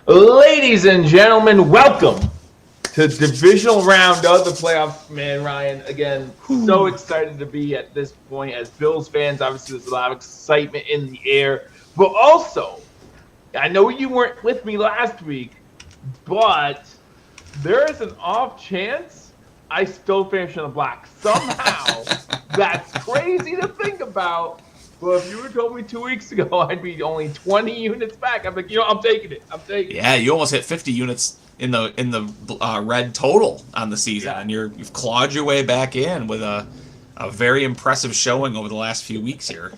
Ladies and gentlemen, welcome to divisional round of the playoffs. Man, Ryan, again, so excited to be at this point as Bills fans. Obviously, there's a lot of excitement in the air, but also, I know you weren't with me last week, but there is an off chance I still finish in the black. Somehow, that's crazy to think about. But if you were told me 2 weeks ago I'd be only 20 units back, I'm like, I'm taking it. I'm taking it. Yeah, you almost hit 50 units in the red total on the season, Yeah. and you've clawed your way back in with a very impressive showing over the last few weeks here.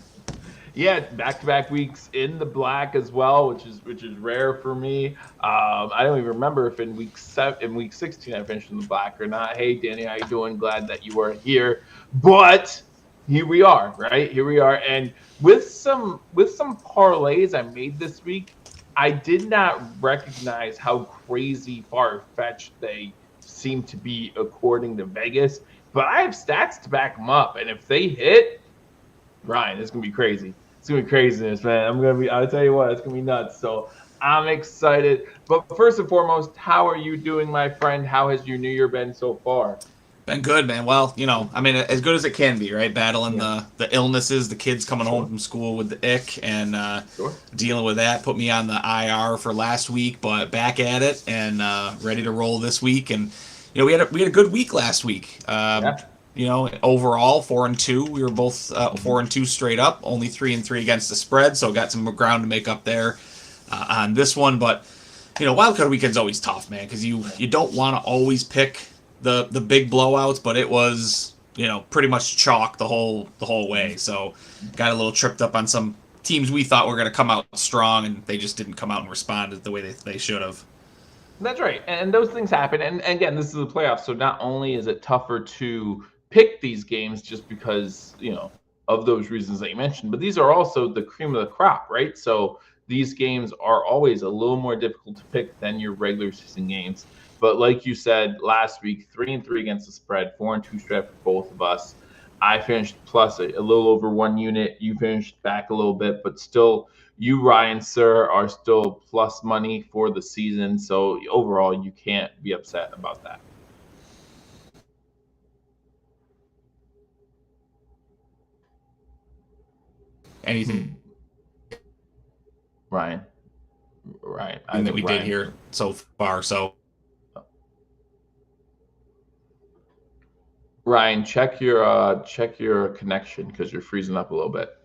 Yeah, back-to-back weeks in the black as well, which is rare for me. I don't even remember if in week 16 I finished in the black or not. Hey, Danny, how you doing? Glad that you are here. But here we are, right? Here we are, and with some parlays I made this week, I did not recognize how crazy far-fetched they seem to be according to Vegas. But I have stats to back them up, and if they hit, Ryan, it's gonna be crazy. It's gonna be craziness, man. I'll tell you what, it's gonna be nuts. So I'm excited. But first and foremost, how are you doing, my friend? How has your new year been so far? Been good, man. Well, I mean, as good as it can be, right? Battling Yeah. the illnesses, the kids coming home Sure. from school with the ick, and Sure. dealing with that. Put me on the IR for last week, but back at it and ready to roll this week. And we had a good week last week. Yeah. Overall 4-2. We were both 4-2 straight up. Only 3-3 against the spread, so got some ground to make up there on this one. But wildcard weekend's always tough, man, because you don't want to always pick the big blowouts, but it was pretty much chalk the whole way. So got a little tripped up on some teams we thought were going to come out strong, and they just didn't come out and respond the way they should have. That's right. And those things happen. And again, this is the playoffs. So not only is it tougher to pick these games just because, of those reasons that you mentioned, but these are also the cream of the crop, right? So these games are always a little more difficult to pick than your regular season games. But like you said last week, 3-3 against the spread, 4-2 straight for both of us. I finished plus a little over 1 unit. You finished back a little bit, but still, you, Ryan, sir, are still plus money for the season. So overall, you can't be upset about that. Anything Ryan, I that think we did Ryan. here so far. So Ryan, check your connection because you're freezing up a little bit.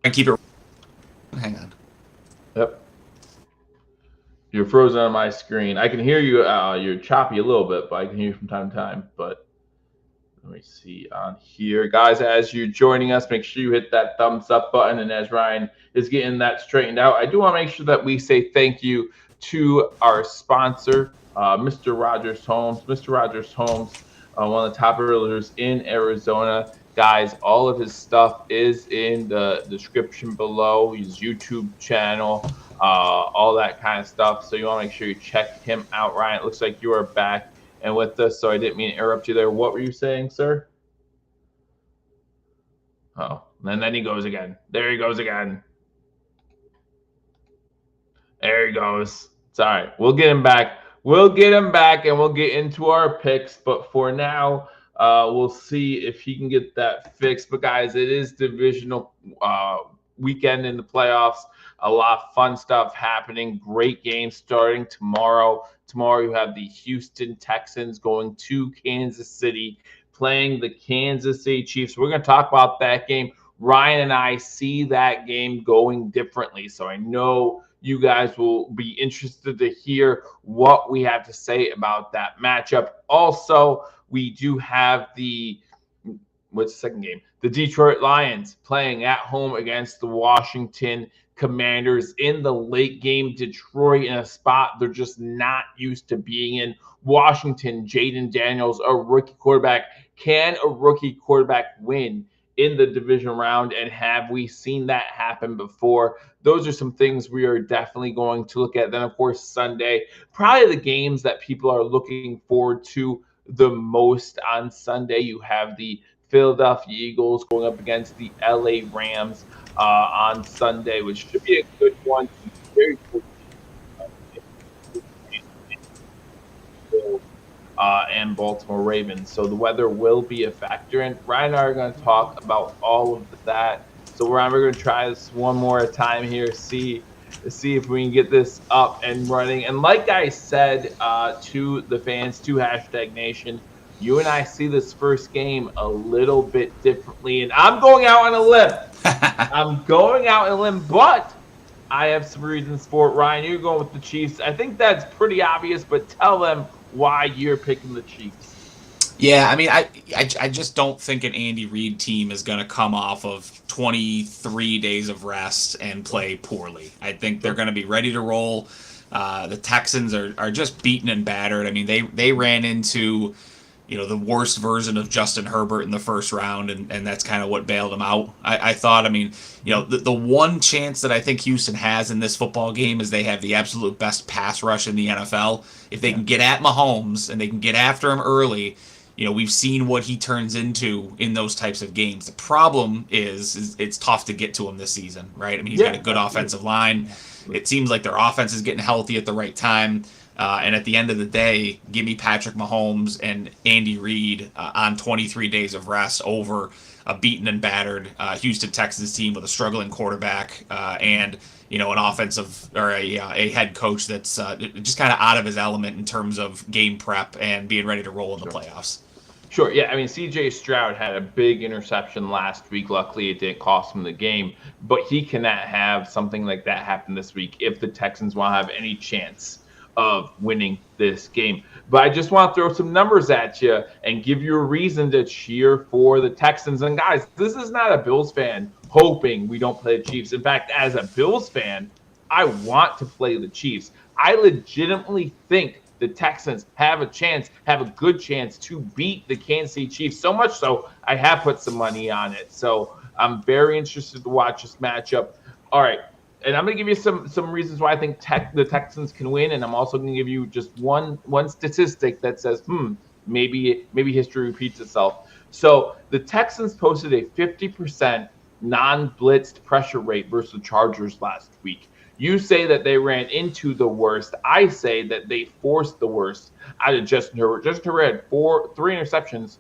and keep it. Hang on. Yep, you're frozen on my screen. I can hear you. You're choppy a little bit, but I can hear you from time to time. But let me see on here. Guys, as you're joining us, make sure you hit that thumbs up button. And as Ryan is getting that straightened out, I do want to make sure that we say thank you to our sponsor, Mr. Rogers Homes. Mr. Rogers Homes, one of the top realtors in Arizona. Guys, all of his stuff is in the description below, his YouTube channel, all that kind of stuff. So you want to make sure you check him out. Ryan, it looks like you are back and with us, so I didn't mean to interrupt you there. What were you saying, sir? Oh, and then he goes again. There he goes again. There he goes. It's all right. We'll get him back. We'll get him back, and we'll get into our picks. But for now, we'll see if he can get that fixed. But guys, it is divisional weekend in the playoffs. A lot of fun stuff happening. Great games starting tomorrow. Tomorrow you have the Houston Texans going to Kansas City, playing the Kansas City Chiefs. We're going to talk about that game. Ryan and I see that game going differently. So I know you guys will be interested to hear what we have to say about that matchup. Also, we do have what's the second game? The Detroit Lions playing at home against the Washington Commanders in the late game. Detroit in a spot they're just not used to being in. Washington, Jaden Daniels, a rookie quarterback. Can a rookie quarterback win in the division round? And have we seen that happen before? Those are some things we are definitely going to look at. Then, of course, Sunday, probably the games that people are looking forward to the most on Sunday. You have the Philadelphia Eagles going up against the LA Rams. on Sunday, which should be a good one. Some very cool games. And Baltimore Ravens. So the weather will be a factor. And Ryan and I are going to talk about all of that. So Ryan, we're going to try this one more time here, see if we can get this up and running. And like I said to the fans, to hashtag Nation, you and I see this first game a little bit differently. And I'm going out on a limb. I'm going out on a limb, but I have some reasons for it. Ryan, you're going with the Chiefs. I think that's pretty obvious, but tell them why you're picking the Chiefs. Yeah, I mean, I just don't think an Andy Reid team is going to come off of 23 days of rest and play poorly. I think they're going to be ready to roll. The Texans are just beaten and battered. I mean, they ran into the worst version of Justin Herbert in the first round, and that's kind of what bailed him out. I thought, I mean, the one chance that I think Houston has in this football game is they have the absolute best pass rush in the NFL. If they can get at Mahomes and they can get after him early, we've seen what he turns into in those types of games. The problem is it's tough to get to him this season, right? I mean, he's got a good offensive line. It seems like their offense is getting healthy at the right time. And at the end of the day, give me Patrick Mahomes and Andy Reid on 23 days of rest over a beaten and battered Houston Texans team with a struggling quarterback and an offensive or a head coach that's just kind of out of his element in terms of game prep and being ready to roll in the playoffs. Sure. Yeah. I mean, CJ Stroud had a big interception last week. Luckily, it didn't cost him the game, but he cannot have something like that happen this week if the Texans want to have any chance of winning this game. But I just want to throw some numbers at you and give you a reason to cheer for the Texans. And guys, this is not a Bills fan hoping we don't play the Chiefs. In fact, as a Bills fan, I want to play the Chiefs. I legitimately think the Texans have a good chance to beat the Kansas City Chiefs. So much so, I have put some money on it. So I'm very interested to watch this matchup. All right. And I'm going to give you some reasons why I think the Texans can win, and I'm also going to give you just one statistic that says, maybe history repeats itself. So the Texans posted a 50% non-blitzed pressure rate versus the Chargers last week. You say that they ran into the worst. I say that they forced the worst out of Justin Herbert. Justin Herbert had four interceptions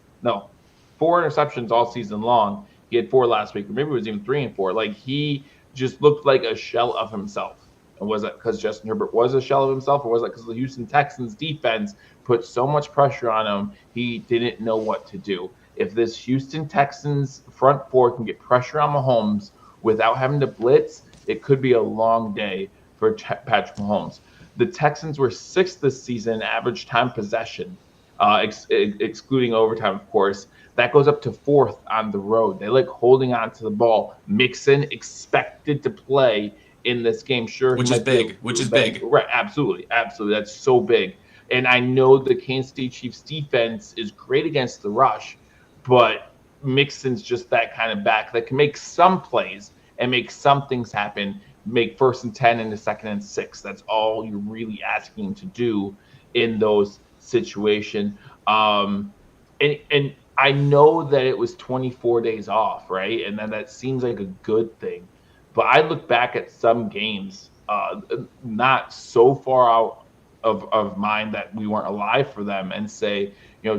all season long. He had 4 last week, or maybe it was even 3 and 4. Like, he just looked like a shell of himself. And was it because Justin Herbert was a shell of himself, or was it because the Houston Texans defense put so much pressure on him he didn't know what to do? If this Houston Texans front four can get pressure on Mahomes without having to blitz, it could be a long day for Patrick Mahomes. The Texans were 6th this season average time possession, excluding overtime, of course. That goes up to 4th on the road. They like holding on to the ball. Mixon expected to play in this game. Sure, which is big. Right, absolutely. That's so big. And I know the Kansas City Chiefs defense is great against the rush, but Mixon's just that kind of back that can make some plays and make some things happen. Make 1st and 10 into 2nd and 6. That's all you're really asking him to do in those situations. And I know that it was 24 days off, right? And then that seems like a good thing. But I look back at some games, not so far out of mind that we weren't alive for them, and say,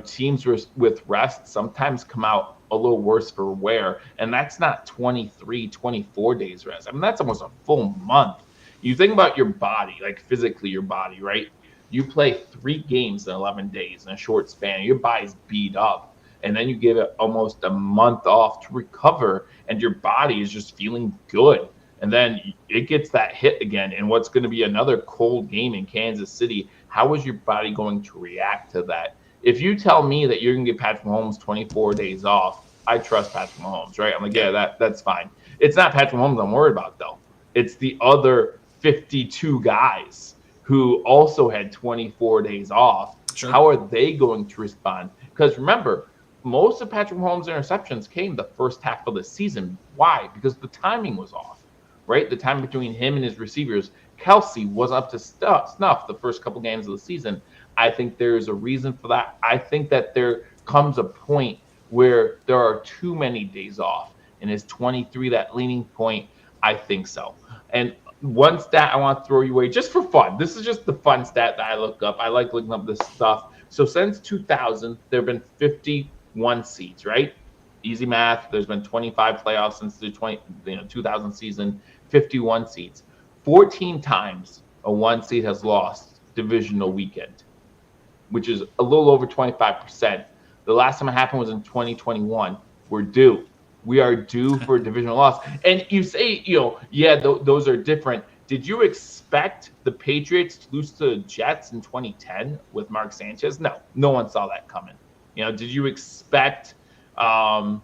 teams with rest sometimes come out a little worse for wear. And that's not 23, 24 days rest. I mean, that's almost a full month. You think about your body, like physically your body, right? You play 3 games in 11 days in a short span. Your body's beat up. And then you give it almost a month off to recover, and your body is just feeling good. And then it gets that hit again. And what's going to be another cold game in Kansas City, how is your body going to react to that? If you tell me that you're going to get Patrick Mahomes 24 days off, I trust Patrick Mahomes, right? I'm like, yeah, that's fine. It's not Patrick Mahomes I'm worried about, though. It's the other 52 guys who also had 24 days off. Sure. How are they going to respond? Because remember, most of Patrick Mahomes' interceptions came the first half of the season. Why? Because the timing was off, right? The time between him and his receivers. Kelsey wasn't up to snuff the first couple games of the season. I think there's a reason for that. I think that there comes a point where there are too many days off. And is 23 that leaning point? I think so. And one stat I want to throw you away just for fun. This is just the fun stat that I looked up. I like looking up this stuff. So since 2000, there have been 51 seeds, right? Easy math. There's been 25 playoffs since the 2000 season, 51 seeds. 14 times a one seed has lost divisional weekend, which is a little over 25%. The last time it happened was in 2021. We're due. We are due for a divisional loss. And you say, those are different. Did you expect the Patriots to lose to the Jets in 2010 with Mark Sanchez? No one saw that coming. Did you expect some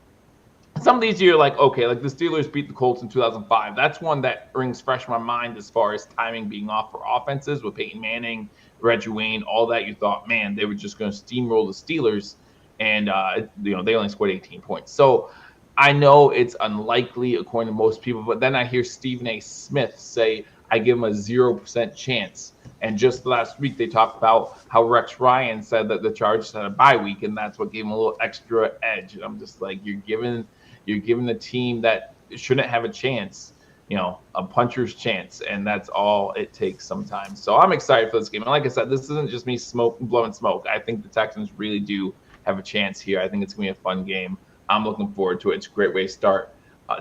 of these you're like, okay, like the Steelers beat the Colts in 2005. That's one that rings fresh in my mind as far as timing being off for offenses with Peyton Manning, Reggie Wayne, all that. You thought, man, they were just going to steamroll the Steelers, and they only scored 18 points. So I know it's unlikely according to most people, but then I hear Stephen A. Smith say, I give him a 0% chance. And just last week, they talked about how Rex Ryan said that the Chargers had a bye week, and that's what gave him a little extra edge. And I'm just like, you're giving the team that shouldn't have a chance, a puncher's chance, and that's all it takes sometimes. So I'm excited for this game. And like I said, this isn't just me blowing smoke. I think the Texans really do have a chance here. I think it's going to be a fun game. I'm looking forward to it. It's a great way to start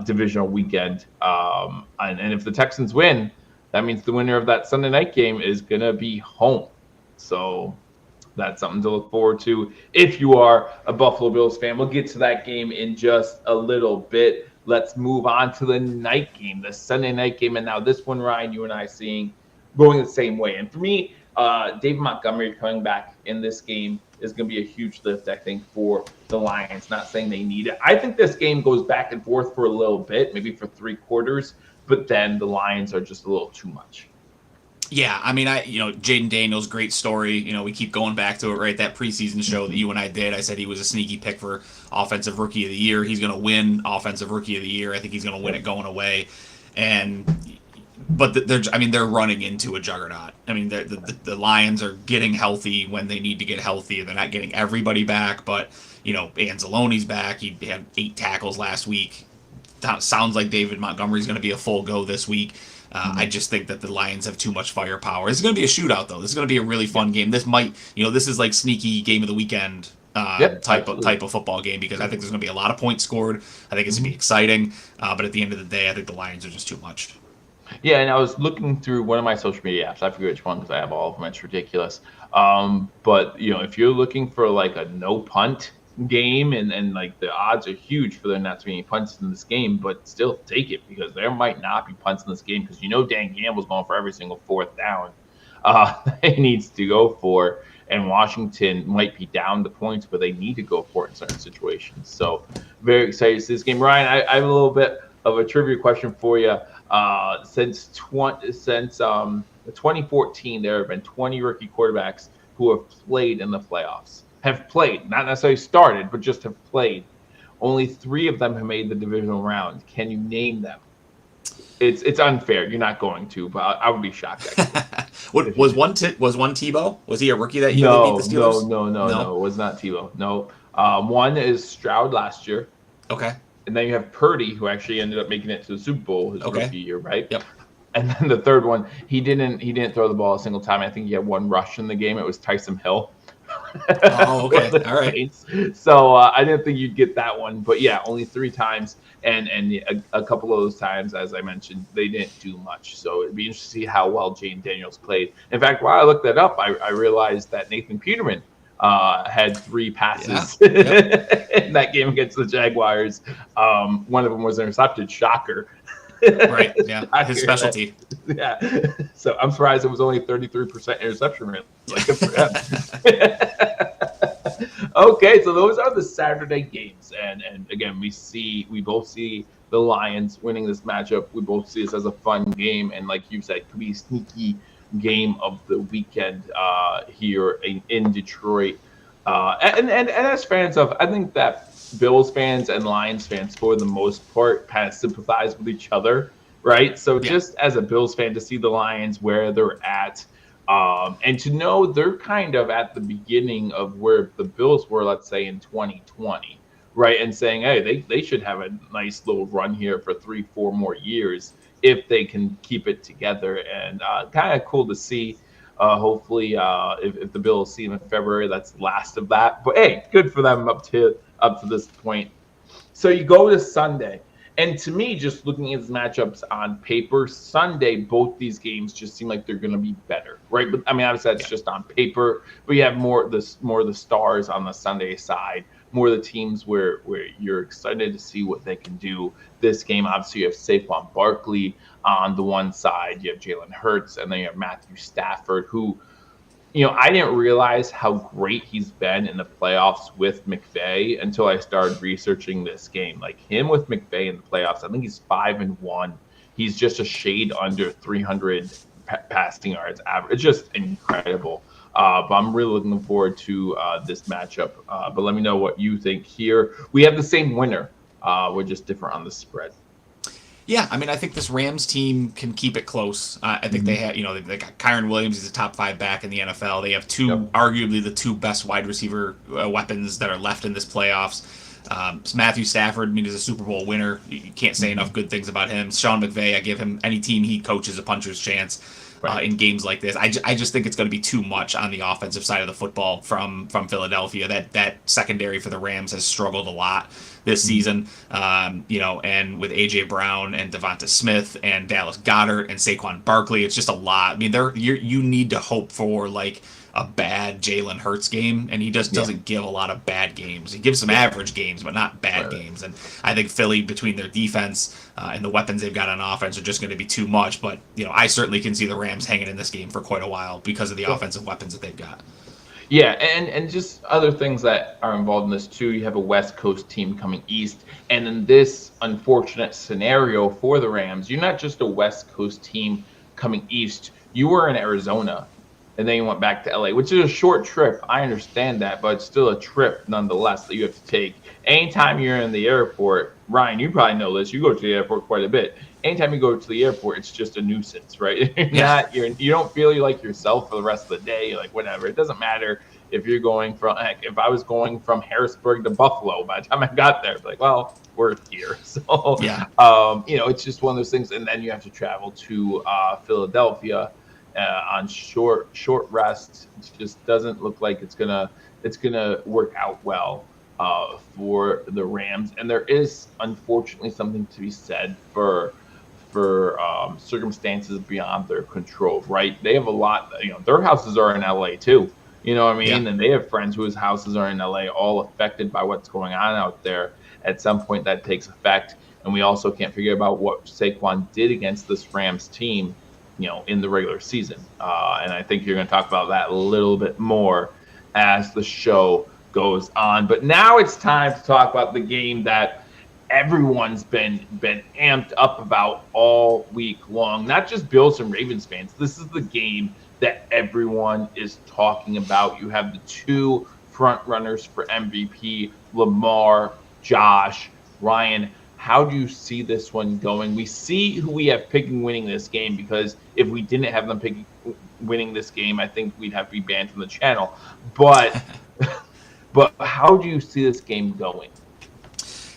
divisional weekend. And if the Texans win, that means the winner of that Sunday night game is going to be home. So that's something to look forward to if you are a Buffalo Bills fan. We'll get to that game in just a little bit. Let's move on to the night game, the Sunday night game. And now this one, Ryan, you and I seeing going the same way. And for me, David Montgomery coming back in this game is going to be a huge lift, I think, for the Lions. Not saying they need it. I think this game goes back and forth for a little bit, maybe for 3 quarters, but then the Lions are just a little too much. Yeah, I mean, Jaden Daniels, great story. We keep going back to it, right? That preseason show that you and I did, I said he was a sneaky pick for Offensive Rookie of the Year. He's going to win Offensive Rookie of the Year. I think he's going to win it going away. But they're running into a juggernaut. I mean, the Lions are getting healthy when they need to get healthy. They're not getting everybody back, but Anzalone's back. He had 8 tackles last week. Sounds like David Montgomery's going to be a full go this week. I just think that the Lions have too much firepower. This is going to be a shootout, though. This is going to be a really fun game. This might, this is like sneaky game of the weekend type of football game, because I think there's going to be a lot of points scored. I think it's going to be exciting. But at the end of the day, I think the Lions are just too much. Yeah, and I was looking through one of my social media apps. I forget which one because I have all of them. It's ridiculous. But if you're looking for like a no punt game, and like the odds are huge for there not to be any punts in this game, but still take it because there might not be punts in this game because Dan Gamble's going for every single 4th down he needs to go for, and Washington might be down the points, but they need to go for it in certain situations. So very excited to see this game. Ryan, I have a little bit of a trivia question for you. Since 2014, there have been 20 rookie quarterbacks who have played in the playoffs. Have played, not necessarily started, but just have played. Only 3 of them have made the divisional round. Can you name them? It's unfair. You're not going to, but I would be shocked. was one Tebow? Was he a rookie that year? No, beat the Steelers? No. It was not Tebow. No. One is Stroud last year. Okay. And then you have Purdy, who actually ended up making it to the Super Bowl his rookie year, right? Yep. And then the third one, he didn't throw the ball a single time. I think he had 1 rush in the game. It was Taysom Hill. Oh, okay. All right. So I didn't think you'd get that one, but yeah, only 3 times, and a couple of those times, as I mentioned, they didn't do much. So it'd be interesting to see how well Jaden Daniels played. In fact, while I looked that up, I realized that Nathan Peterman had 3 passes in that game against the Jaguars. One of them was intercepted. Shocker. Right. Yeah. His specialty. Yeah. So I'm surprised it was only 33% interception rate. Like, good for him. Okay, so those are the Saturday games, and again, we both see the Lions winning this matchup. We both see this as a fun game, and like you said, could be a sneaky game of the weekend here in Detroit. And as fans of, I think that Bills fans and Lions fans, for the most part, kind of sympathize with each other, right? So just as a Bills fan, to see the Lions where they're at, and to know they're kind of at the beginning of where the Bills were, let's say, in 2020, right? And saying, hey, they should have a nice little run here for 3-4 more years if they can keep it together. And kind of cool to see. Hopefully, if the Bills see him in February, that's the last of that. But hey, good for them up to this point. So you go to Sunday. And to me, just looking at these matchups on paper, Sunday, both these games just seem like they're going to be better, right? But I mean, obviously that's just on paper, but you have more of the stars on the Sunday side, more of the teams where you're excited to see what they can do. This game, obviously, you have Saquon Barkley on the one side, you have Jalen Hurts, and then you have Matthew Stafford, who I didn't realize how great he's been in the playoffs with McVay until I started researching this game. Like him with McVay in the playoffs, I think he's 5-1. He's just a shade under 300 passing yards average. It's just incredible. But I'm really looking forward to this matchup. But let me know what you think here. We have the same winner. We're just different on the spread. Yeah, I mean, I think this Rams team can keep it close. I think they have, they got Kyron Williams. He's a top 5 back in the NFL. They have arguably the two best wide receiver weapons that are left in this playoffs. Matthew Stafford, I mean, is a Super Bowl winner. You can't say enough good things about him. Sean McVay, I give him any team he coaches a puncher's chance. In games like this, I just think it's going to be too much on the offensive side of the football from Philadelphia. That secondary for the Rams has struggled a lot this season, and with AJ Brown and Devonta Smith and Dallas Goedert and Saquon Barkley, it's just a lot. I mean, you need to hope for like a bad Jalen Hurts game, and he just doesn't give a lot of bad games. He gives some average games, but not bad games. And I think Philly, between their defense and the weapons they've got on offense, are just going to be too much. But I certainly can see the Rams hanging in this game for quite a while because of the offensive weapons that they've got. Yeah, and just other things that are involved in this too. You have a West Coast team coming east, and in this unfortunate scenario for the Rams, you're not just a West Coast team coming east. You were in Arizona, and then you went back to LA, which is a short trip. I understand that, but it's still a trip nonetheless that you have to take. Anytime you're in the airport, Ryan, you probably know this. You go to the airport quite a bit. Anytime you go to the airport, it's just a nuisance, right? You don't feel like yourself for the rest of the day. You're like, whatever. It doesn't matter if you're going from, if I was going from Harrisburg to Buffalo, by the time I got there, like, well, we're here. So, it's just one of those things. And then you have to travel to Philadelphia on short rest. It just doesn't look like it's gonna work out well for the Rams. And there is unfortunately something to be said for circumstances beyond their control, right? They have a lot, their houses are in LA too. You know what I mean? Yeah. And they have friends whose houses are in LA, all affected by what's going on out there. At some point that takes effect. And we also can't forget about what Saquon did against this Rams team, in the regular season. And I think you're going to talk about that a little bit more as the show goes on. But now it's time to talk about the game that everyone's been amped up about all week long. Not just Bills and Ravens fans. This is the game that everyone is talking about. You have the two front runners for MVP, Lamar, Josh, Ryan. How do you see this one going? We see who we have picking winning this game, because if we didn't have them picking winning this game, I think we'd have to be banned from the channel. But how do you see this game going?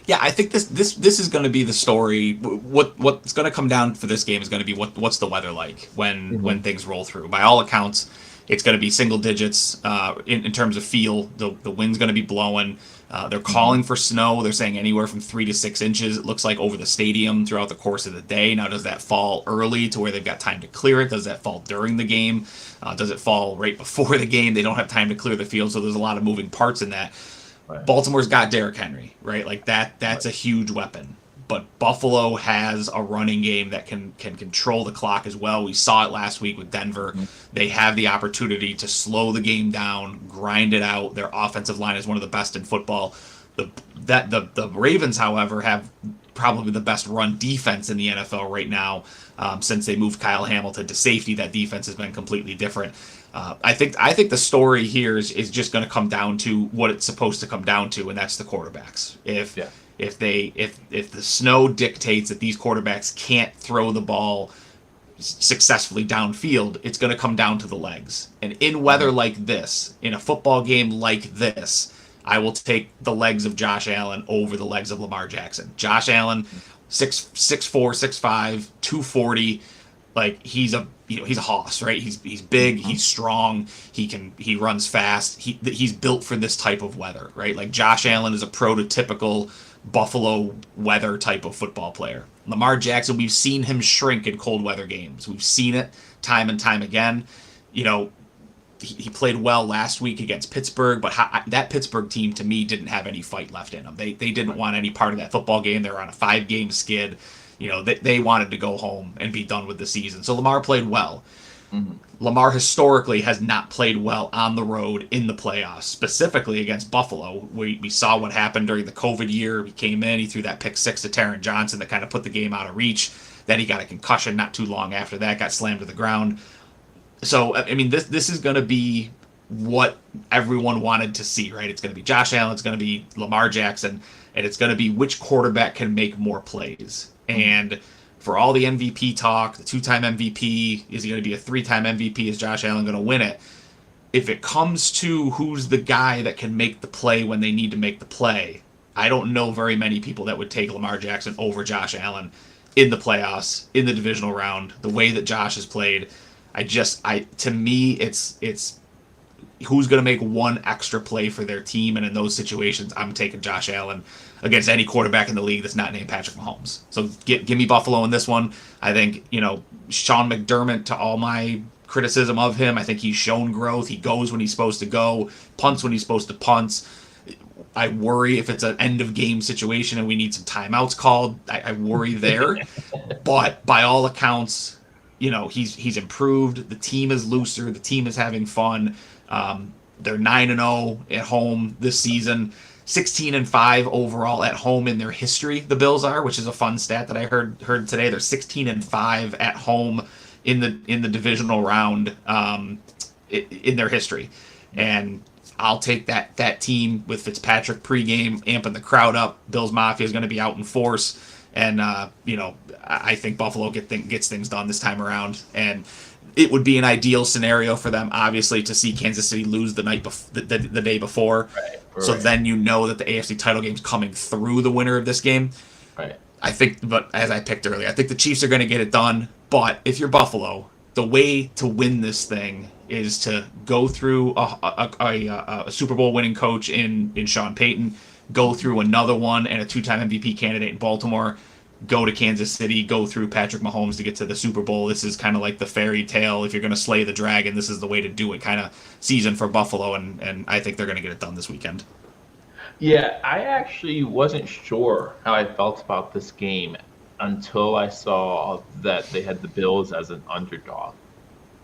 Yeah, I think this is going to be the story. What's going to come down for this game is going to be what's the weather like when things roll through. By all accounts, it's going to be single digits in terms of feel. The wind's going to be blowing. They're calling for snow. They're saying anywhere from 3 to 6 inches. It looks like over the stadium throughout the course of the day. Now, does that fall early to where they've got time to clear it? Does that fall during the game? Does it fall right before the game? They don't have time to clear the field, so there's a lot of moving parts in that. Right. Baltimore's got Derrick Henry, right? Like that's a huge weapon. But Buffalo has a running game that can control the clock as well. We saw it last week with Denver. Mm-hmm. They have the opportunity to slow the game down, grind it out. Their offensive line is one of the best in football. The Ravens, however, have probably the best run defense in the NFL right now. Since they moved Kyle Hamilton to safety, that defense has been completely different. I think the story here is just going to come down to what it's supposed to come down to, and that's the quarterbacks. If the snow dictates that these quarterbacks can't throw the ball successfully downfield, it's going to come down to the legs. And in weather like this, in a football game like this, I will take the legs of Josh Allen over the legs of Lamar Jackson. Josh Allen, 6'4", 6'5", 240. Like he's a hoss, right? He's big, he's strong, he runs fast. He's built for this type of weather, right? Like Josh Allen is a prototypical Buffalo weather type of football player. Lamar Jackson, we've seen him shrink in cold weather games. We've seen it time and time again. You know, he played well last week against Pittsburgh, but that Pittsburgh team to me didn't have any fight left in them. They didn't want any part of that football game. They were on a 5-game skid. You know, they wanted to go home and be done with the season. So Lamar played well. Mm-hmm. Lamar historically has not played well on the road in the playoffs, specifically against Buffalo. We saw what happened during the COVID year. He came in, he threw that pick 6 to Taron Johnson that kind of put the game out of reach. Then he got a concussion not too long after that, got slammed to the ground. So, I mean, this is going to be what everyone wanted to see, right? It's going to be Josh Allen, it's going to be Lamar Jackson, and it's going to be which quarterback can make more plays. And for all the MVP talk, the 2-time MVP, is he going to be a 3-time MVP? Is Josh Allen going to win it? If it comes to who's the guy that can make the play when they need to make the play, I don't know very many people that would take Lamar Jackson over Josh Allen in the playoffs, in the divisional round, the way that Josh has played. To me, it's who's going to make one extra play for their team, and in those situations, I'm taking Josh Allen against any quarterback in the league that's not named Patrick Mahomes. So give me Buffalo in this one. I think, Sean McDermott, to all my criticism of him, I think he's shown growth. He goes when he's supposed to go, punts when he's supposed to punt. I worry if it's an end-of-game situation and we need some timeouts called. I worry there. But by all accounts, he's improved. The team is looser. The team is having fun. They're 9-0 at home this season. 16-5 overall at home in their history. The Bills are, which is a fun stat that I heard today. They're 16-5 at home in the divisional round in their history, and I'll take that team with Fitzpatrick pregame amping the crowd up. Bills Mafia is going to be out in force, and I think Buffalo gets things done this time around, and it would be an ideal scenario for them, obviously, to see Kansas City lose the day before. Right. So then that the AFC title game's coming through the winner of this game. Right. I think, but as I picked earlier, I think the Chiefs are going to get it done. But if you're Buffalo, the way to win this thing is to go through a Super Bowl winning coach in Sean Payton, go through another one and a 2-time MVP candidate in Baltimore, go to Kansas City, go through Patrick Mahomes to get to the Super Bowl. This is kind of like the fairy tale. If you're going to slay the dragon, this is the way to do it kind of season for Buffalo, and I think they're going to get it done this weekend. Yeah, I actually wasn't sure how I felt about this game until I saw that they had the Bills as an underdog.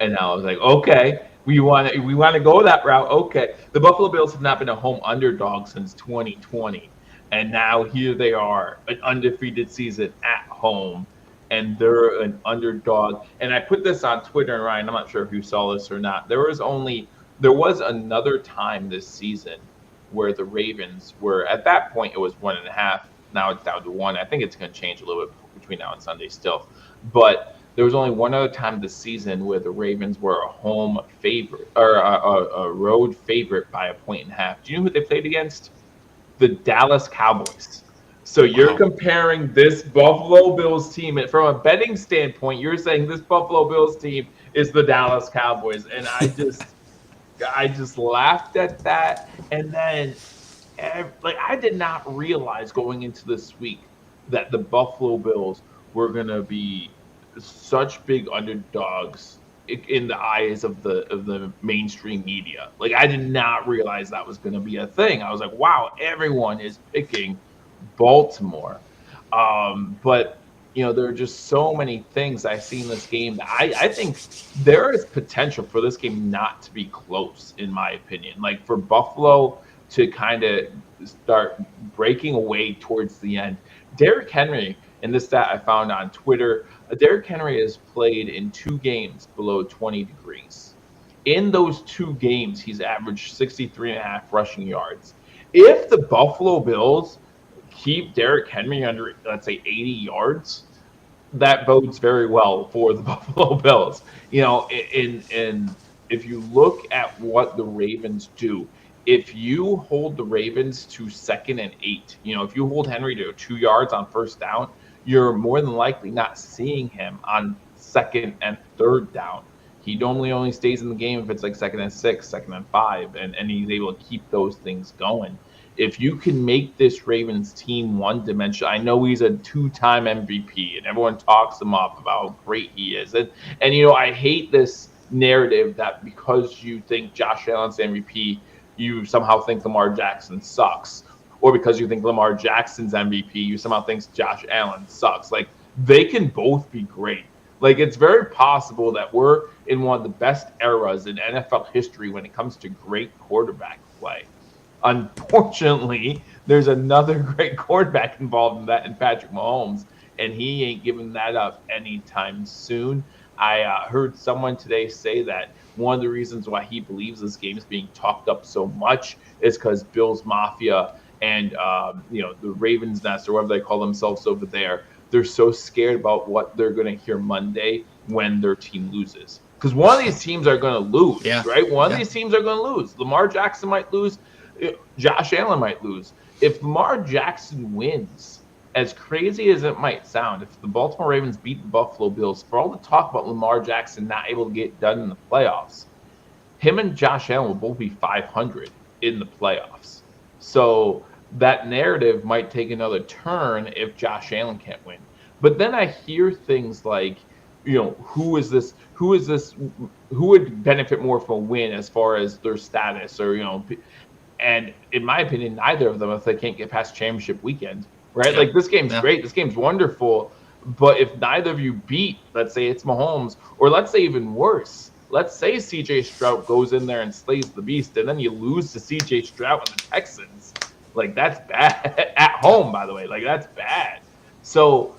And I was like, okay, we want to go that route. Okay. The Buffalo Bills have not been a home underdog since 2020. And now here they are, an undefeated season at home, and they're an underdog. And I put this on Twitter, and Ryan, I'm not sure if you saw this or not. There was another time this season where the Ravens were, at that point it was 1.5. Now it's down to 1. I think it's going to change a little bit between now and Sunday still. But there was only one other time this season where the Ravens were a home favorite or a road favorite by 1.5. Do you know who they played against? The Dallas Cowboys. So you're comparing this Buffalo Bills team, and from a betting standpoint, you're saying this Buffalo Bills team is the Dallas Cowboys, and I just laughed at that. And then, I did not realize going into this week that the Buffalo Bills were gonna be such big underdogs in the eyes of the mainstream media. I did not realize that was going to be a thing. I was like, wow, everyone is picking Baltimore. But there are just so many things I see in this game that I think there is potential for this game not to be close, in my opinion. For Buffalo to kind of start breaking away towards the end. Derrick Henry, and this stat I found on Twitter, Derrick Henry has played in 2 games below 20 degrees. In those 2 games, he's averaged 63.5 rushing yards. If the Buffalo Bills keep Derrick Henry under, let's say, 80 yards, that bodes very well for the Buffalo Bills. And if you look at what the Ravens do, if you hold the Ravens to 2nd and 8, if you hold Henry to 2 yards on first down, you're more than likely not seeing him on 2nd and 3rd down. He normally only stays in the game if it's like 2nd and 6, 2nd and 5, and he's able to keep those things going. If you can make this Ravens team one-dimensional, I know he's a 2-time MVP, and everyone talks him up about how great he is. And I hate this narrative that because you think Josh Allen's MVP, you somehow think Lamar Jackson sucks. Or because you think Lamar Jackson's MVP, you somehow think Josh Allen sucks. Like, they can both be great. Like, it's very possible that we're in one of the best eras in NFL history when it comes to great quarterback play. Unfortunately, there's another great quarterback involved in that in Patrick Mahomes, and he ain't giving that up anytime soon. I heard someone today say that one of the reasons why he believes this game is being talked up so much is because Bills Mafia and the Ravens Nest, or whatever they call themselves over there, they're so scared about what they're going to hear Monday when their team loses. Because one of these teams are going to lose, right? One of these teams are going to lose. Lamar Jackson might lose. Josh Allen might lose. If Lamar Jackson wins, as crazy as it might sound, if the Baltimore Ravens beat the Buffalo Bills, for all the talk about Lamar Jackson not able to get done in the playoffs, him and Josh Allen will both be 500 in the playoffs. So that narrative might take another turn if Josh Allen can't win. But then I hear things like, who would benefit more from a win as far as their status, or and in my opinion, neither of them, if they can't get past championship weekend, right? Like, this game's great, this game's wonderful, but if neither of you beat, let's say it's Mahomes, or let's say even worse, let's say C.J. Stroud goes in there and slays the beast, and then you lose to C.J. Stroud and the Texans. Like, that's bad. At home, by the way. Like, that's bad. So,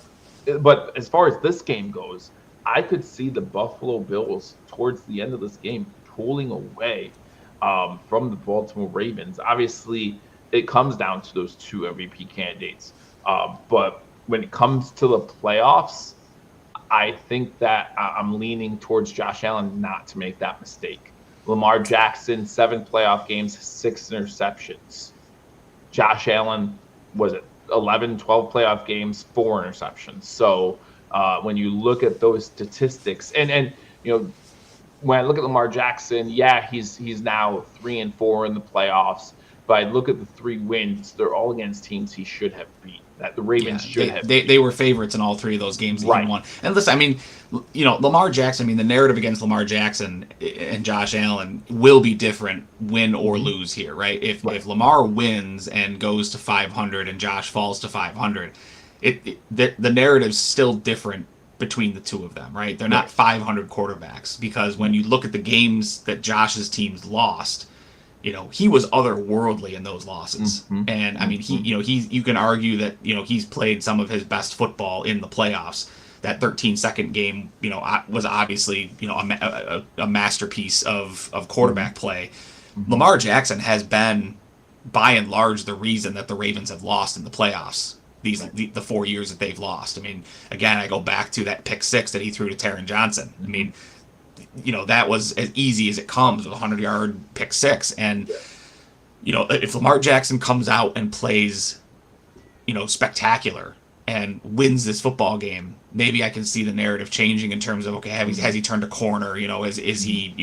but as far as this game goes, I could see the Buffalo Bills towards the end of this game pulling away from the Baltimore Ravens. Obviously, it comes down to those two MVP candidates. But when it comes to the playoffs, I think that I'm leaning towards Josh Allen not to make that mistake. Lamar Jackson, 7 playoff games, 6 interceptions. Josh Allen, was it 11, 12 playoff games, 4 interceptions. So when you look at those statistics, and when I look at Lamar Jackson, he's now 3-4 in the playoffs. But I look at the 3 wins; they're all against teams he should have beat. That the Ravens should have. They were favorites in all 3 of those games that he won. And listen, I mean, Lamar Jackson. I mean, the narrative against Lamar Jackson and Josh Allen will be different, win or lose here, right? If Lamar wins and goes to 500 and Josh falls to 500, the narrative's still different between the two of them, right? They're not 500 quarterbacks, because when you look at the games that Josh's teams lost, he was otherworldly in those losses. And I mean, you can argue that, he's played some of his best football in the playoffs. That 13-second game, was obviously, a masterpiece of quarterback play. Lamar Jackson has been, by and large, the reason that the Ravens have lost in the playoffs. The 4 years that they've lost. I mean, again, I go back to that pick 6 that he threw to Taron Johnson. I mean, that was as easy as it comes, with a 100-yard pick 6. And, if Lamar Jackson comes out and plays, spectacular and wins this football game, maybe I can see the narrative changing in terms of, okay, has he turned a corner? Is he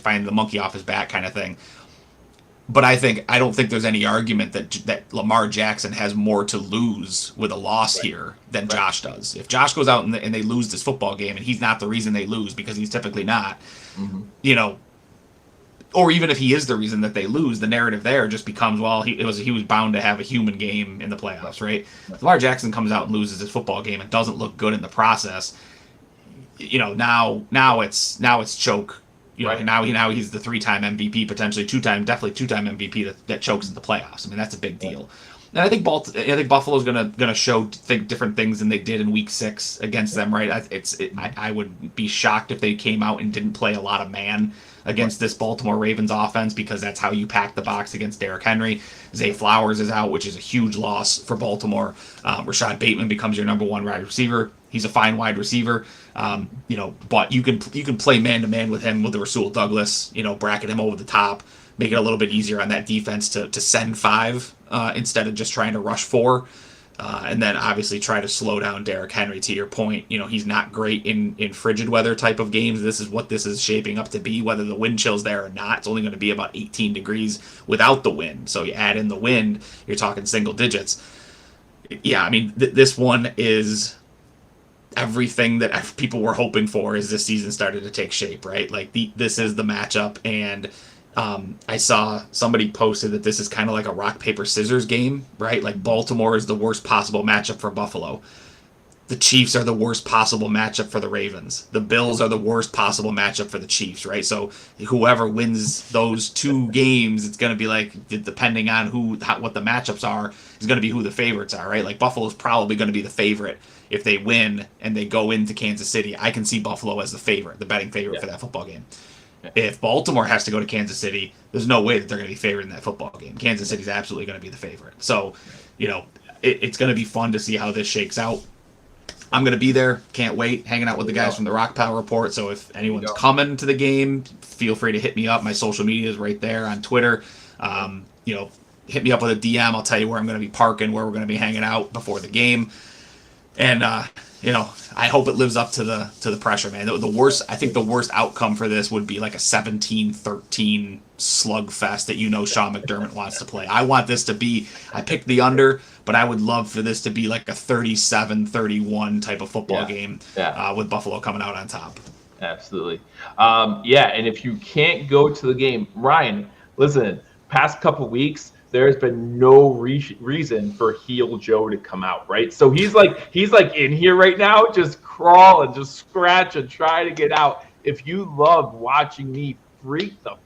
finding the monkey off his back kind of thing? But I don't think there's any argument that Lamar Jackson has more to lose with a loss here than Josh does. If Josh goes out and they lose this football game, and he's not the reason they lose, because he's typically not, or even if he is the reason that they lose, the narrative there just becomes, well, he was bound to have a human game in the playoffs, right? Lamar Jackson comes out and loses his football game and doesn't look good in the process. Now it's choke. Now he's the 3-time MVP, potentially definitely 2-time MVP that chokes in the playoffs. I mean, that's a big deal. And I think Buffalo's gonna show different things than they did in Week 6 against them, right? I would be shocked if they came out and didn't play a lot of man against this Baltimore Ravens offense, because that's how you pack the box against Derrick Henry. Zay Flowers is out, which is a huge loss for Baltimore. Rashad Bateman becomes your number 1 wide receiver. He's a fine wide receiver, but you can play man to man with him with the Rasul Douglas, bracket him over the top, make it a little bit easier on that defense to send 5 instead of just trying to rush 4. And then obviously try to slow down Derrick Henry. To your point, he's not great in frigid weather type of games. This is what this is shaping up to be, whether the wind chill's there or not. It's only going to be about 18 degrees without the wind. So you add in the wind, you're talking single digits. Yeah, I mean, this one is everything that people were hoping for as this season started to take shape, right? Like this is the matchup, and I saw somebody posted that this is kind of like a rock, paper, scissors game, right? Like Baltimore is the worst possible matchup for Buffalo. The Chiefs are the worst possible matchup for the Ravens. The Bills are the worst possible matchup for the Chiefs, right? So whoever wins those 2 games, it's going to be like, depending on what the matchups are, is going to be who the favorites are, right? Like Buffalo's probably going to be the favorite if they win and they go into Kansas City. I can see Buffalo as the favorite, the betting favorite for that football game. If Baltimore has to go to Kansas City, there's no way that they're going to be favored in that football game. Kansas City's absolutely going to be the favorite. So, it's going to be fun to see how this shakes out. I'm going to be there. Can't wait. Hanging out with the guys from the Rock Power Report. So if anyone's coming to the game, feel free to hit me up. My social media is right there on Twitter. Hit me up with a DM. I'll tell you where I'm going to be parking, where we're going to be hanging out before the game. And, I hope it lives up to the pressure, man. I think the worst outcome for this would be like a 17-13 slugfest that Sean McDermott wants to play. I want this to be, I picked the under, but I would love for this to be like a 37-31 type of football game with Buffalo coming out on top. Absolutely. And if you can't go to the game, Ryan, listen, past couple weeks, there's been no reason for Heel Joe to come out, right? So he's like in here right now, just crawl and just scratch and try to get out. If you love watching me freak the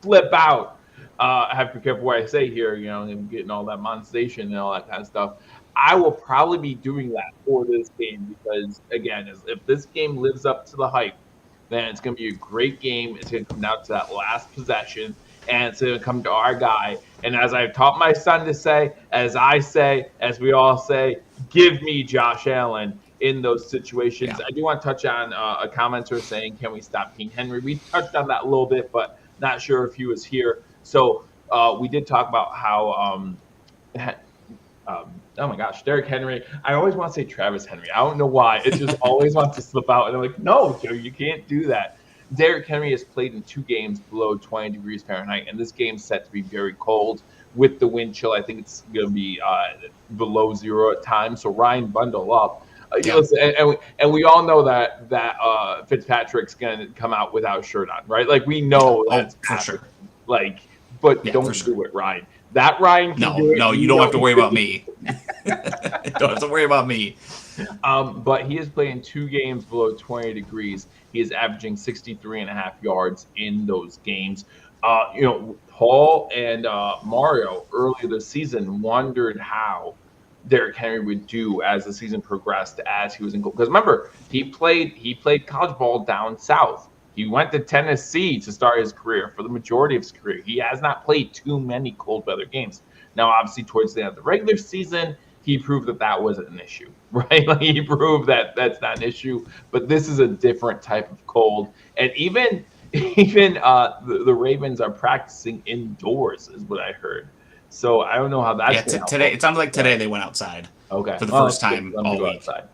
flip out, I have to be careful what I say here, and getting all that monetization and all that kind of stuff. I will probably be doing that for this game because, again, if this game lives up to the hype, then it's going to be a great game. It's going to come down to that last possession, and it's going to come to our guy. And as I've taught my son to say, as I say, as we all say, give me Josh Allen in those situations. Yeah. I do want to touch on a commenter saying, can we stop King Henry? We touched on that a little bit, but not sure if he was here. So we did talk about how oh my gosh, Derrick Henry. I always want to say Travis Henry. I don't know why. It just always wants to slip out. And I'm like, no, Joe, you can't do that. Derrick Henry has played in 2 games below 20 degrees Fahrenheit, and this game's set to be very cold with the wind chill. I think it's going to be below 0 at times. So Ryan, bundle up. Listen, and we all know that Fitzpatrick's going to come out without a shirt on, right? Like we know that's for sure. Like, but don't do it, Ryan. That Ryan can do it. No, you don't have to worry about me. Don't have to worry about me. But he is playing 2 games below 20 degrees. He is averaging 63.5 yards in those games. Paul and Mario earlier this season wondered how Derrick Henry would do as the season progressed, as he was in goal. Because remember, he played college ball down south. He went to Tennessee to start his career for the majority of his career. He has not played too many cold weather games. Now, obviously, towards the end of the regular season, he proved that wasn't an issue, right? Like he proved that that's not an issue. But this is a different type of cold, and even the Ravens are practicing indoors, is what I heard. So I don't know how that's today. It sounded like today they went outside. Okay, for the first time all week. Outside.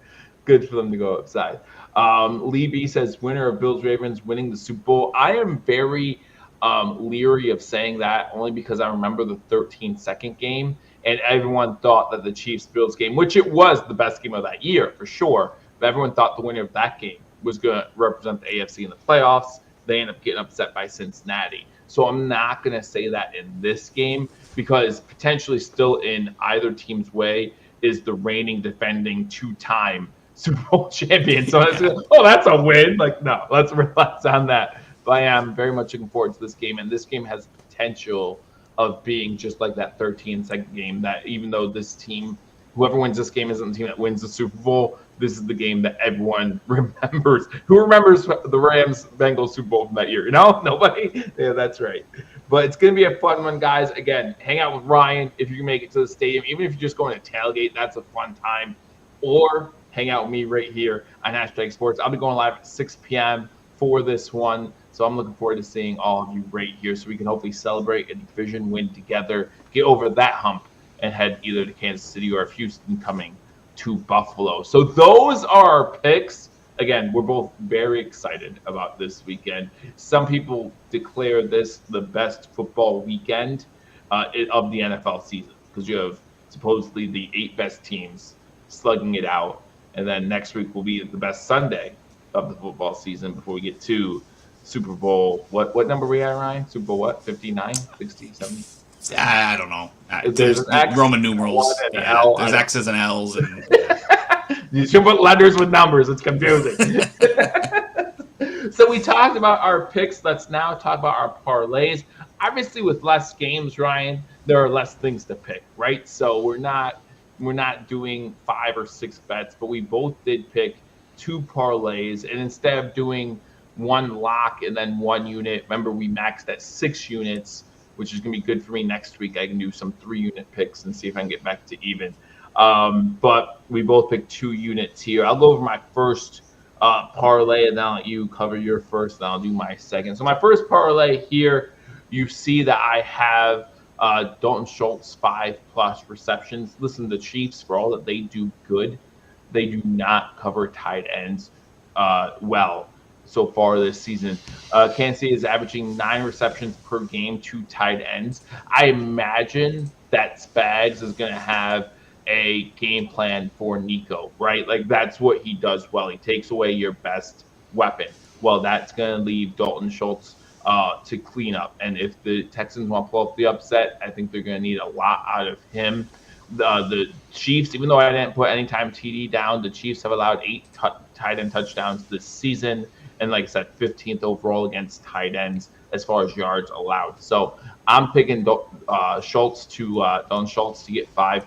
Good for them to go outside. Lee B says winner of Bills Ravens winning the Super Bowl. I am very leery of saying that only because I remember the 13-second game. And everyone thought that the Chiefs-Bills game, which it was the best game of that year for sure, but everyone thought the winner of that game was going to represent the AFC in the playoffs. They end up getting upset by Cincinnati. So I'm not going to say that in this game because potentially still in either team's way is the reigning, defending 2-time Super Bowl champion. So that's a win. Like, no, let's relax on that. But I am very much looking forward to this game, and this game has potential of being just like that 13-second game, that even though this team, whoever wins this game isn't the team that wins the Super Bowl, this is the game that everyone remembers. Who remembers the Rams-Bengals Super Bowl from that year? Nobody? Yeah, that's right. But it's going to be a fun one, guys. Again, hang out with Ryan if you can make it to the stadium. Even if you're just going to tailgate, that's a fun time. Or hang out with me right here on Hashtag Sports. I'll be going live at 6 p.m. for this one. So I'm looking forward to seeing all of you right here so we can hopefully celebrate a division win together, get over that hump, and head either to Kansas City or if Houston coming to Buffalo. So those are our picks. Again, we're both very excited about this weekend. Some people declare this the best football weekend of the NFL season because you have supposedly the 8 best teams slugging it out. And then next week will be the best Sunday of the football season before we get to Super Bowl. What number we at, Ryan? Super Bowl what? 59, 60, 70? I don't know. There's an X, Roman numerals. and an Yeah, L. there's X's and L's. And You should put letters with numbers. It's confusing. So we talked about our picks. Let's now talk about our parlays. Obviously, with less games, Ryan, there are less things to pick, right? So we're not doing 5 or 6 bets, but we both did pick 2 parlays, and instead of doing 1 lock and then 1 unit, remember we maxed at 6 units, which is going to be good for me next week. I can do some 3-unit picks and see if I can get back to even. But we both picked 2 units here. I'll go over my first parlay, and then I'll let you cover your first, and I'll do my second. So my first parlay here, you see that I have Dalton Schultz 5+ receptions. Listen, the Chiefs, for all that they do good, they do not cover tight ends well so far this season. Kansas City is averaging 9 receptions per game to tight ends. I imagine that Spags is going to have a game plan for Nico, right? Like that's what he does well. He takes away your best weapon. Well, that's going to leave Dalton Schultz to clean up. And if the Texans want to pull off the upset, I think they're going to need a lot out of him. The Chiefs, even though I didn't put anytime TD down, the Chiefs have allowed 8 tight end touchdowns this season. And like I said, 15th overall against tight ends as far as yards allowed. So I'm picking Dalton Schultz to get 5+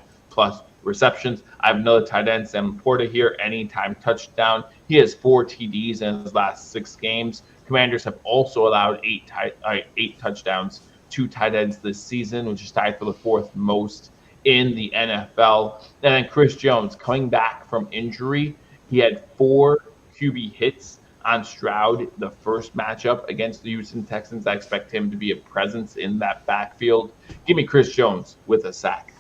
receptions. I have another tight end, Sam Laporta here, anytime touchdown. He has 4 TDs in his last 6 games. Commanders have also allowed 8 touchdowns to tight ends this season, which is tied for the 4th most in the NFL. And then Chris Jones coming back from injury. He had 4 QB hits on Stroud the first matchup against the Houston Texans. I expect him to be a presence in that backfield. Give me Chris Jones with a sack.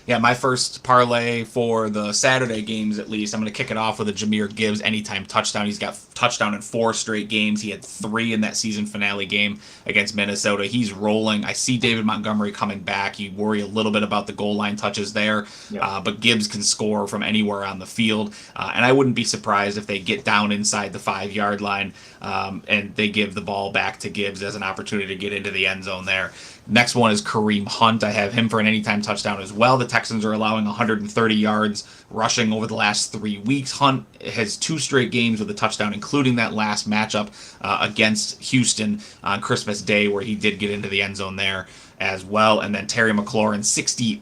Yeah, my first parlay for the Saturday games, at least, I'm going to kick it off with a Jahmyr Gibbs anytime touchdown. He's got touchdown in 4 straight games. He had 3 in that season finale game against Minnesota. He's rolling. I see David Montgomery coming back. You worry a little bit about the goal line touches there, but Gibbs can score from anywhere on the field. And I wouldn't be surprised if they get down inside the 5-yard line and they give the ball back to Gibbs as an opportunity to get into the end zone there. Next one is Kareem Hunt. I have him for an anytime touchdown as well. The Texans are allowing 130 yards rushing over the last 3 weeks. Hunt has 2 straight games with a touchdown, including that last matchup against Houston on Christmas Day, where he did get into the end zone there as well. And then Terry McLaurin, 60+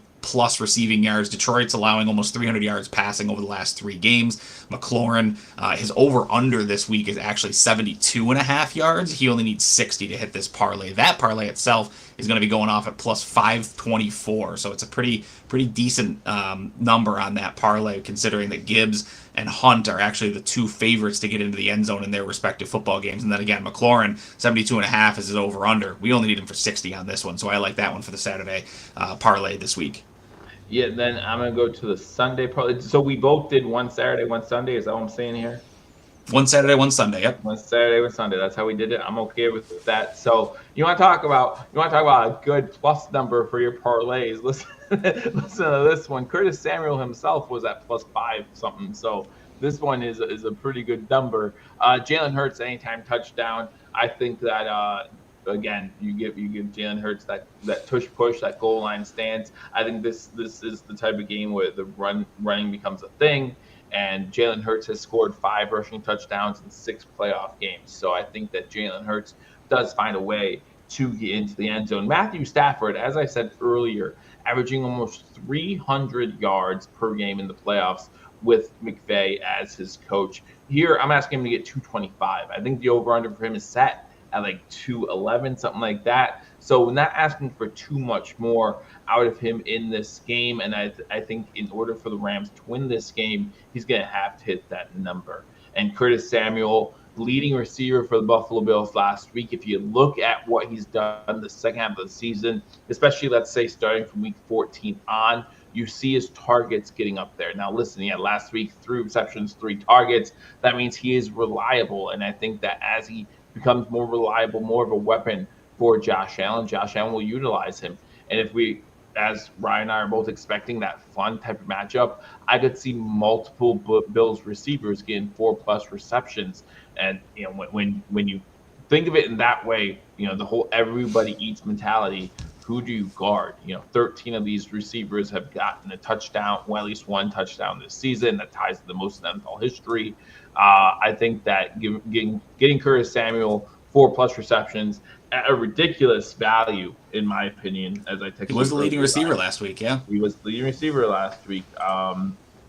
receiving yards. Detroit's allowing almost 300 yards passing over the last 3 games. McLaurin, his over-under this week is actually 72.5 yards. He only needs 60 to hit this parlay. That parlay itself is going to be going off at plus 524. So it's a pretty decent number on that parlay, considering that Gibbs and Hunt are actually the 2 favorites to get into the end zone in their respective football games. And then again, McLaurin, 72.5 is his over-under. We only need him for 60 on this one, so I like that one for the Saturday parlay this week. Yeah, then I'm going to go to the Sunday parlay. So we both did one Saturday, one Sunday. Is that what I'm saying here? One Saturday, one Sunday. Yep. One Saturday, one Sunday. That's how we did it. I'm okay with that. So you want to talk about a good plus number for your parlays? Listen to this one. Curtis Samuel himself was at plus 5 something. So this one is a pretty good number. Jalen Hurts anytime touchdown. I think that again, you give Jalen Hurts that tush push, that goal line stance. I think this is the type of game where the running becomes a thing. And Jalen Hurts has scored 5 rushing touchdowns in 6 playoff games. So I think that Jalen Hurts does find a way to get into the end zone. Matthew Stafford, as I said earlier, averaging almost 300 yards per game in the playoffs with McVay as his coach. Here, I'm asking him to get 225. I think the over-under for him is set at like 211, something like that. So not asking for too much more out of him in this game. And I think in order for the Rams to win this game, he's going to have to hit that number. And Curtis Samuel, leading receiver for the Buffalo Bills last week, if you look at what he's done the second half of the season, especially let's say starting from week 14 on, you see his targets getting up there. Now, listen, yeah, last week, 3 receptions, 3 targets. That means he is reliable. And I think that as he becomes more reliable, more of a weapon for Josh Allen will utilize him. And if we, as Ryan and I are both expecting that fun type of matchup, I could see multiple Bills receivers getting 4+ receptions. And when you think of it in that way, the whole everybody eats mentality. Who do you guard? 13 of these receivers have gotten a touchdown, well, at least one touchdown this season. That ties to the most in NFL history. I think that getting Curtis Samuel 4+ receptions at a ridiculous value, in my opinion, as I texted he was the leading receiver last week. Yeah, he was the leading receiver last week.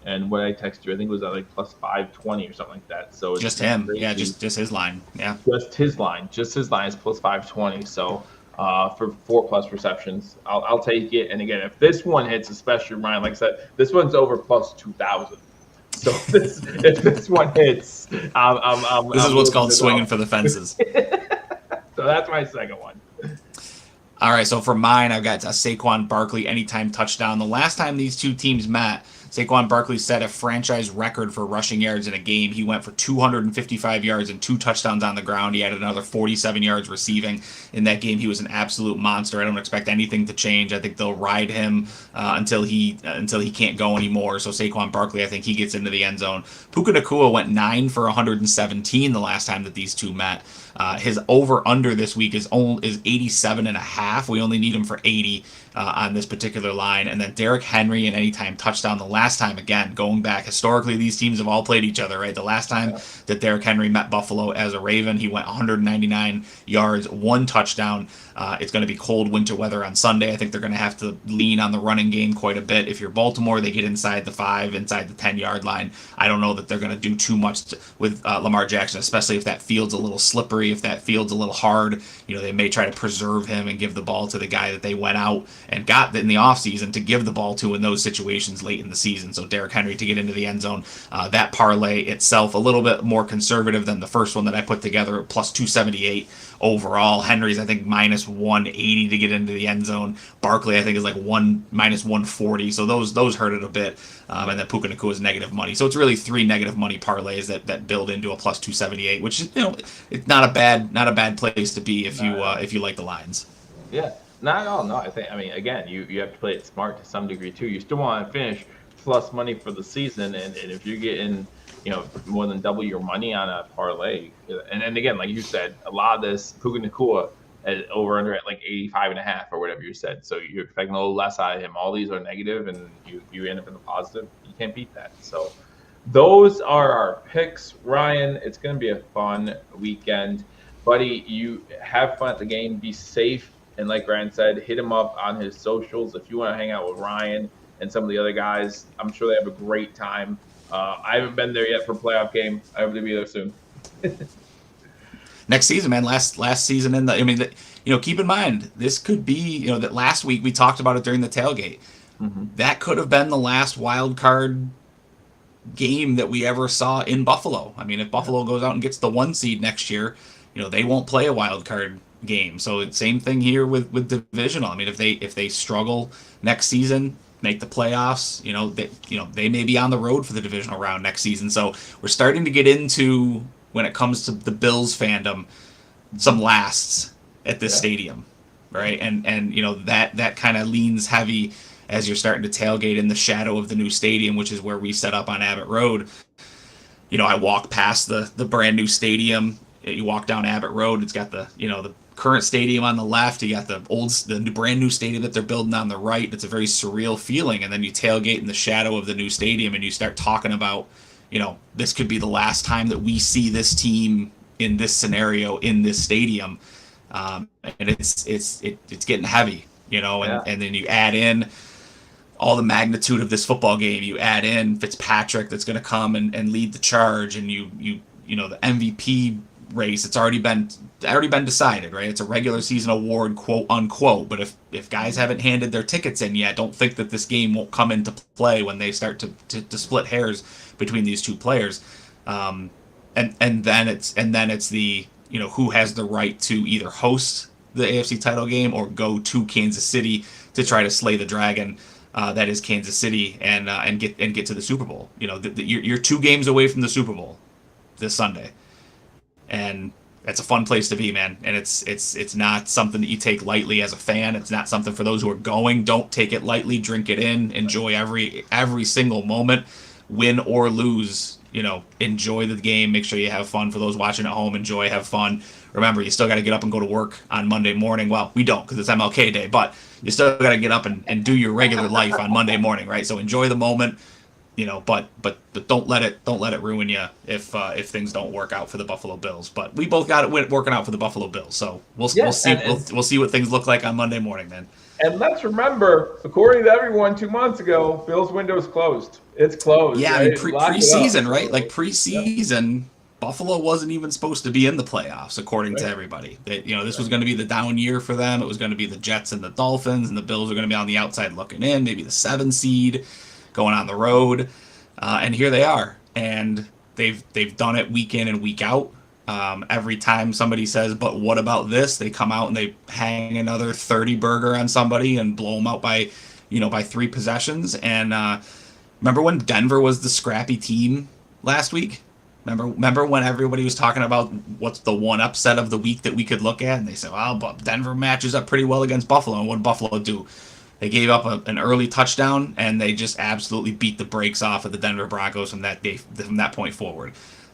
And what I texted you, I think it was at like plus 520 or something like that. So it's just him. crazy. Yeah, just his line. Yeah, just his line is plus 520. So for 4+ receptions, I'll take it. And again, if this one hits, especially Ryan, like I said, this one's over plus 2,000. So if this one hits, this is what's called swinging for the fences. So that's my second one. All right, so for mine, I've got a Saquon Barkley anytime touchdown. The last time these two teams met, Saquon Barkley set a franchise record for rushing yards in a game. He went for 255 yards and 2 touchdowns on the ground. He added another 47 yards receiving in that game. He was an absolute monster. I don't expect anything to change. I think they'll ride him until he can't go anymore. So Saquon Barkley, I think he gets into the end zone. Puka Nacua went 9 for 117 the last time that these two met. His over-under this week is 87.5. We only need him for 80 on this particular line. And then Derrick Henry, an anytime touchdown. The last time, again, going back, historically, these teams have all played each other, right? The last time that Derrick Henry met Buffalo as a Raven, he went 199 yards, 1 touchdown. It's going to be cold winter weather on Sunday. I think they're going to have to lean on the running game quite a bit. If you're Baltimore, they get inside the 5, inside the 10-yard line. I don't know that they're going to do too much with Lamar Jackson, especially if that field's a little slippery, if that field's a little hard. They may try to preserve him and give the ball to the guy that they went out and got in the offseason to give the ball to in those situations late in the season. So Derrick Henry to get into the end zone. That parlay itself a little bit more conservative than the first one that I put together, plus 278 overall. Henry's, I think, minus 180 to get into the end zone. Barkley, I think, is like minus 140. So those hurt it a bit. And then Puka Nacua is negative money. So it's really 3 negative money parlays that build into a plus 278, which is it's not a bad place to be if you like the lines. Yeah, not at all. No, I mean, again, you have to play it smart to some degree too. You still want to finish plus money for the season, and if you're getting more than double your money on a parlay, and then again, like you said, a lot of this Puka Nacua over under at like 85.5 or whatever you said. So you're expecting a little less out of him. All these are negative, and you end up in the positive. You can't beat that. So those are our picks, Ryan. It's going to be a fun weekend, buddy. You have fun at the game. Be safe, and like Ryan said, hit him up on his socials if you want to hang out with Ryan and some of the other guys. I'm sure they have a great time. I haven't been there yet for playoff game. I hope to be there soon. Next season, man. Last season keep in mind, this could be, that last week we talked about it during the tailgate. Mm-hmm. That could have been the last wild card game that we ever saw in Buffalo. I mean, if Buffalo goes out and gets the 1 seed next year, they won't play a wild card game. So it's same thing here with divisional. I mean, if they struggle next season, make the playoffs, they may be on the road for the divisional round next season. So we're starting to get into, when it comes to the Bills fandom, some lasts at this stadium, right? And that kind of leans heavy as you're starting to tailgate in the shadow of the new stadium, which is where we set up on Abbott Road. I walk past the brand new stadium. You walk down Abbott Road, it's got the current stadium on the left. You got the brand new stadium that they're building on the right. It's a very surreal feeling. And then you tailgate in the shadow of the new stadium, and you start talking about, this could be the last time that we see this team in this scenario in this stadium. And it's getting heavy, and then you add in all the magnitude of this football game. You add in Fitzpatrick that's going to come and lead the charge, and you the MVP race. It's already been decided, right? It's a regular season award, quote unquote. But if guys haven't handed their tickets in yet, don't think that this game won't come into play when they start to split hairs between these two players. And then it's the, who has the right to either host the AFC title game or go to Kansas City to try to slay the dragon that is Kansas City and get to the Super Bowl. You're 2 games away from the Super Bowl this Sunday, and that's a fun place to be, man. And it's not something that you take lightly as a fan. It's not something for those who are going. Don't take it lightly. Drink it in. Enjoy every single moment, win or lose. Enjoy the game. Make sure you have fun. For those watching at home, have fun. Remember, you still got to get up and go to work on Monday morning. Well, we don't because it's MLK Day, but you still got to get up and do your regular life on Monday morning, right? So enjoy the moment, but don't let it ruin you if things don't work out for the Buffalo Bills. But we both got it working out for the Buffalo Bills, so we'll see we'll see what things look like on Monday morning then. And let's remember, according to everyone 2 months ago, Bills window's closed. It's closed. Yeah, right? Preseason, right? Like preseason, Buffalo wasn't even supposed to be in the playoffs, according to everybody. This was going to be the down year for them. It was going to be the Jets and the Dolphins, and the Bills are going to be on the outside looking in, maybe the 7 seed, going on the road, and here they are. And they've done it week in and week out. Every time somebody says, "But what about this?" they come out and they hang another 30 burger on somebody and blow them out by 3 possessions. And remember when Denver was the scrappy team last week? Remember when everybody was talking about what's the one upset of the week that we could look at, and they said, "Well, but Denver matches up pretty well against Buffalo." And what did Buffalo do? They gave up an early touchdown, and they just absolutely beat the brakes off of the Denver Broncos from that point forward.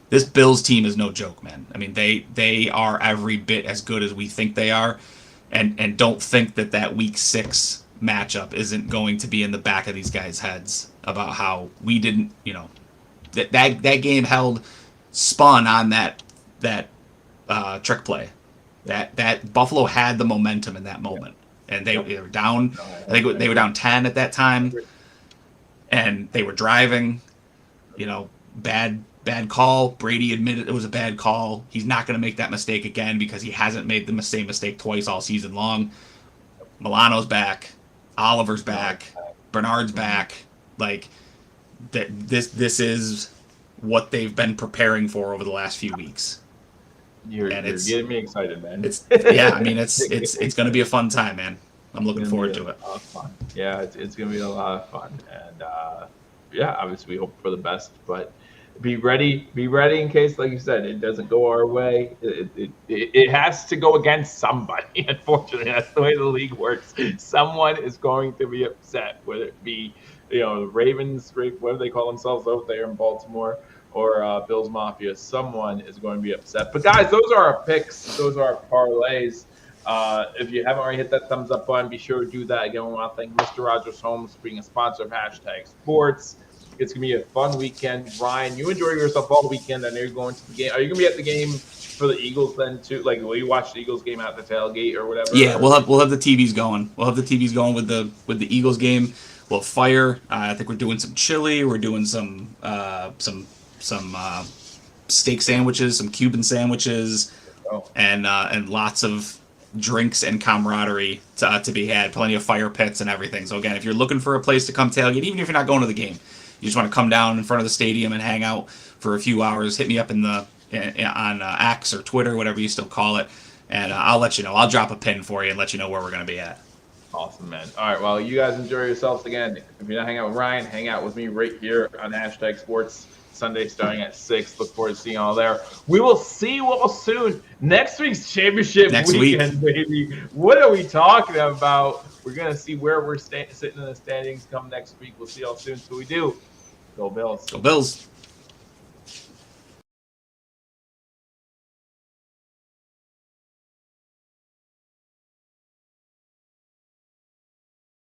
This Bills team is no joke, man. I mean, they are every bit as good as we think they are, and don't think that Week 6 matchup isn't going to be in the back of these guys' heads about how we didn't, that game spun on that trick play. That Buffalo had the momentum in that moment, and they were down. I think they were down 10 at that time, and they were driving. Bad call. Brady admitted it was a bad call. He's not going to make that mistake again because he hasn't made the same mistake twice all season long. Milano's back. Oliver's back. Bernard's back. Like this is what they've been preparing for over the last few weeks. You're getting me excited, man. It's going to be a fun time, man. I'm looking forward to it. Fun. Yeah, it's going to be a lot of fun, and obviously we hope for the best, but be ready in case, like you said, it doesn't go our way. It has to go against somebody. Unfortunately, that's the way the league works. Someone is going to be upset, whether it be the Ravens, what do they call themselves out there in Baltimore, or Bills Mafia. Someone is going to be upset. But guys, those are our picks. Those are our parlays. If you haven't already hit that thumbs up button, be sure to do that. Again, we want to thank Mr. Rogers Homes for being a sponsor of #Sports. It's going to be a fun weekend. Ryan, you enjoy yourself all weekend. I know you're going to the game. Are you going to be at the game for the Eagles then too? Like, will you watch the Eagles game at the tailgate or whatever? Yeah, we'll have the TVs going. We'll have the TVs going with the Eagles game. We'll fire. I think we're doing some chili. We're doing some steak sandwiches, some Cuban sandwiches, and lots of drinks and camaraderie to be had. Plenty of fire pits and everything. So again, if you're looking for a place to come tailgate, even if you're not going to the game, you just want to come down in front of the stadium and hang out for a few hours, hit me up on X or Twitter, whatever you still call it, and I'll let you know. I'll drop a pin for you and let you know where we're going to be at. Awesome, man. All right, well, you guys enjoy yourselves again. If you're not hanging out with Ryan, hang out with me right here on #Sports Sunday starting at 6. Look forward to seeing you all there. We will see you all soon. Next week's championship weekend, baby. What are we talking about? We're going to see where we're sitting in the standings come next week. We'll see you all soon. So we do. Go Bills. Go Bills.